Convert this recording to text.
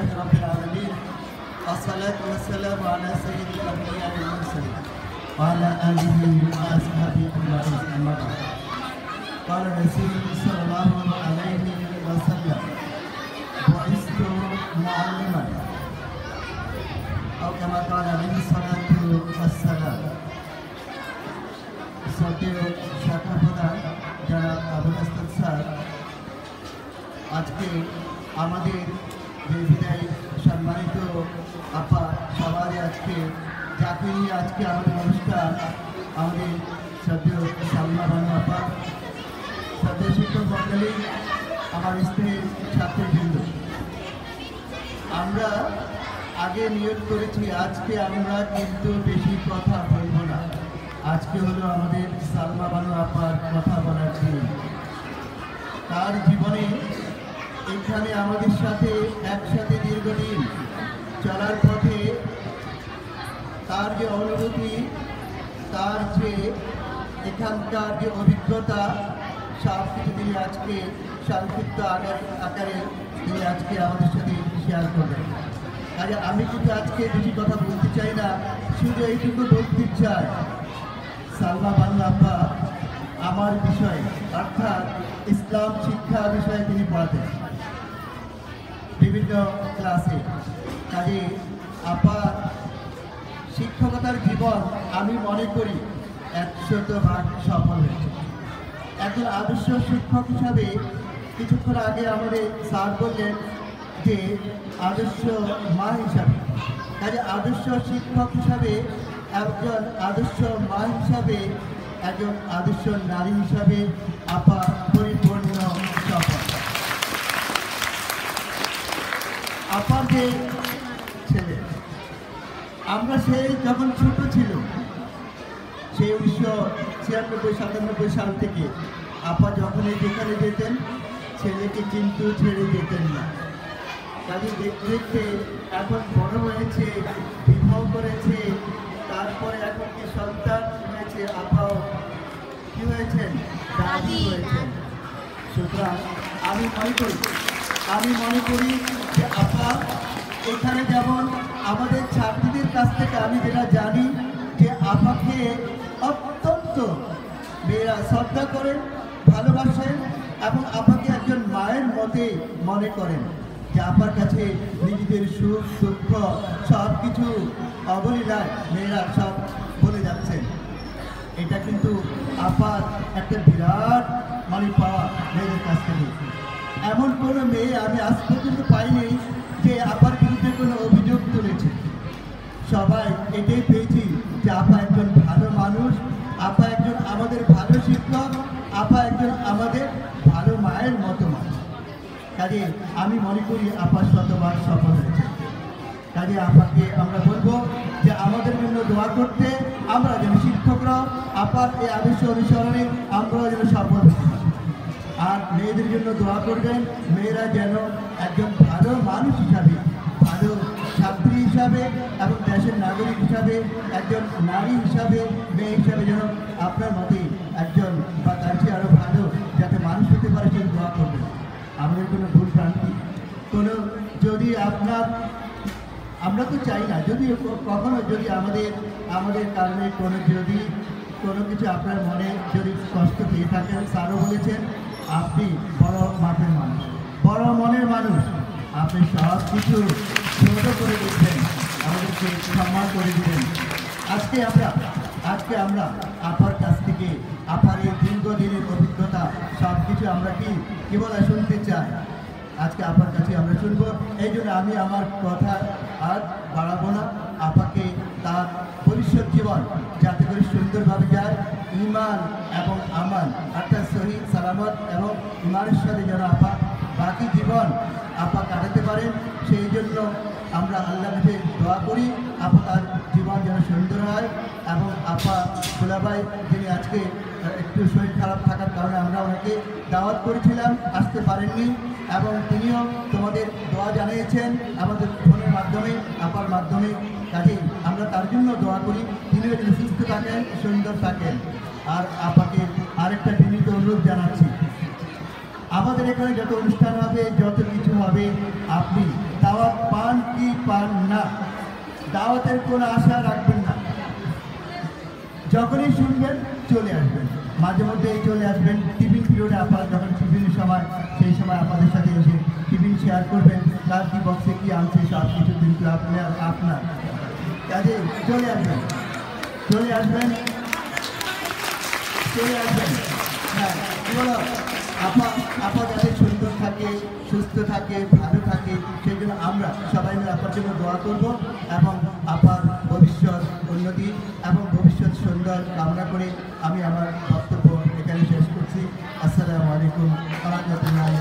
لله رب العالمين والصلاة والسلام على سيد الأنبياء والمرسلين وعلى آله وأصحابه أجمعين أما بعد قال الرسول صلى الله عليه وسلم بعثت معلما أو كما قال عليه الصلاة والسلام শ্রদ্ধেয় শাখা প্রধান যারা আবুল হাসান স্যার আজকে আমাদের বিদায় সম্মানিত আপা সবারই আজকে যাকে নিয়ে আজকে আমাদের অনুষ্ঠান আমাদের শ্রদ্ধেয় সালমা বানু আপা শ্রদ্ধেয় শিক্ষক মণ্ডলী আমার স্ত্রীর ছাত্রবৃন্দ আমরা আগে নিয়োগ করেছি আজকে আমরা কিন্তু বেশি কথা বলব না আজকে হলো আমাদের সালমা বানু আপার কথা বলার দিন তার জীবনে এখানে আমাদের সাথে একসাথে দীর্ঘদিন চলার পথে তার যে অনুভূতি তার যে এখানকার যে অভিজ্ঞতা সব কিছু তিনি আজকে সংক্ষিপ্ত আকারে তিনি আজকে আমাদের সাথে শেয়ার করবেন কাজে আমি কিন্তু আজকে বেশি কথা বলতে চাই না শুধু এইটুকু বলতে চাই সালমা বানু আপা আমার বিষয় অর্থাৎ ইসলাম শিক্ষা বিষয়ে তিনি পড়াতেন বিভিন্ন ক্লাসে কাজে আপা শিক্ষকতার জীবন আমি মনে করি 100% সফল হয়েছে একজন আদর্শ শিক্ষক হিসাবে কিছুক্ষণ আগে আমাদের স্যার বললেন যে আদর্শ মা হিসাবে কাজে আদর্শ শিক্ষক হিসাবে একজন আদর্শ মা হিসাবে একজন আদর্শ নারী হিসাবে আপা পরিপূর্ণ সফল আপার যে ছেলে আমরা সেই যখন ছোট ছিল সেই 1996-97 সাল থেকে আপা যখন যেখানে যেতেন ছেলেকে কিন্তু ছেড়ে যেতেন না কাজে দেখতে দেখতে এখন বড় হয়েছে বিবাহ করেছে তারপরে এখন কি সন্তান হয়েছে আপাও কি হয়েছেন দাদি হয়েছেন সুতরাং আমি মনে করি যে আপা এখানে যেমন আমাদের ছাত্রীদের কাছ থেকে আমি যেটা জানি যে আপাকে অত্যন্ত মেয়েরা শ্রদ্ধা করেন ভালোবাসেন এবং আপাকে একজন মায়ের মতে মনে করেন যে আপার কাছে নিজেদের সুখ দুঃখ সব কিছু অবলীলায় মেয়েরা সব বলে যাচ্ছেন এটা কিন্তু আপার একটা বিরাট পাওয়া মেয়েদের কাছ থেকে এমন কোনো মেয়ে আমি আজ পর্যন্ত পাইনি যে আপার বিরুদ্ধে কোনো অভিযোগ তুলেছে সবাই এটাই পেয়েছি যে আপা একজন ভালো মানুষ আপা একজন আমাদের ভালো শিক্ষক আপা একজন আমাদের ভালো মায়ের মতো মানুষ কাজে আমি মনে করি আপা শতবার সফল হয়েছে কাজে আপাকে আমরা বলবো যে আমাদের জন্য দোয়া করতে আমরা যেন শিক্ষকরা আপার এই আদর্শ অনুসরণে আমরাও যেন সফল হতে পারি আর মেয়েদের জন্য দোয়া করবেন মেয়েরা যেন একজন ভালো মানুষ হিসাবে ভালো ছাত্রী হিসাবে এবং দেশের নাগরিক হিসাবে একজন নারী হিসাবে মেয়ে হিসাবে যেন আপনার মতে একজন বা তার চেয়ে আরও ভালো যাতে মানুষ হতে পারে সেটা দোয়া করবেন আমাদের কোনো ভুল ভ্রান্তি কোনো যদি আমরা তো চাই না যদি কখনো যদি আমাদের কারণে কোনো কিছু আপনার মনে যদি কষ্ট পেয়ে থাকেন স্যারও বলেছেন আপনি বড় মাপের মানুষ বড় মনের মানুষ আপনি সব কিছু ছোট করে দিচ্ছেন আমাদেরকে সম্মান করে দিবেন আজকে আমরা আপার কাছ থেকে আপার এই দীর্ঘদিনের অভিজ্ঞতা সব কিছু আমরা কি বলে শুনতে চাই আজকে আপার কাছে আমরা শুনবো এই জন্য আমি আমার কথা আর বাড়াবো না আপাকে তার ভবিষ্যৎ জীবন যাতে করে সুন্দরভাবে যায় ইমান এবং আমান অর্থাৎ সহি সালামত এবং ইমানের সাথে যেন আপা বাকি জীবন আপা কাটাতে পারেন সেই জন্য আমরা আল্লাহর কাছে দোয়া করি আপা তার জীবন যেন সুন্দর হয় এবং আপা ফুলাভাই যিনি আজকে একটু শরীর খারাপ থাকার কারণে আমরা ওনাকে দাওয়াত করেছিলাম আসতে পারেননি এবং তিনিও তোমাদের দোয়া জানিয়েছেন আমাদের ফোনের মাধ্যমে আপার মাধ্যমে কাজে আমরা তার জন্য দোয়া করি তিনিও যেন সুস্থ থাকেন সুন্দর থাকেন আর আপাকে আরেকটা বিনীত অনুরোধ জানাচ্ছি আমাদের এখানে যত অনুষ্ঠান হবে যত কিছু হবে আপনি দাওয়াত পান কি পান না, দাওয়াতের কোনো আশা রাখবেন না। যখনই শুনবেন চলে আসবেন, মাঝে মধ্যেই চলে আসবেন। টিফিন পিরিয়ডে আপনারা যখন টিফিনের সময়, সেই সময় আপনাদের সাথে এসে টিফিন শেয়ার করবেন, তার কি বক্সে কী আনছে সব কিছু কিন্তু আপনার কাজে চলে আসবেন, চলে আসবেন, চলে আসবেন। হ্যাঁ, বলো আপা যাতে সুন্দর থাকে, সুস্থ থাকে, ভালো থাকে, সেই জন্য আমরা সবাই মিলে আপার জন্য দোয়া করবো এবং আপার ভবিষ্যৎ উন্নতি এবং ভবিষ্যৎ সুন্দর কামনা করে আমি আমার বক্তব্য এখানে শেষ করছি। আসসালামু আলাইকুম ওয়া রাহমাতুল্লাহি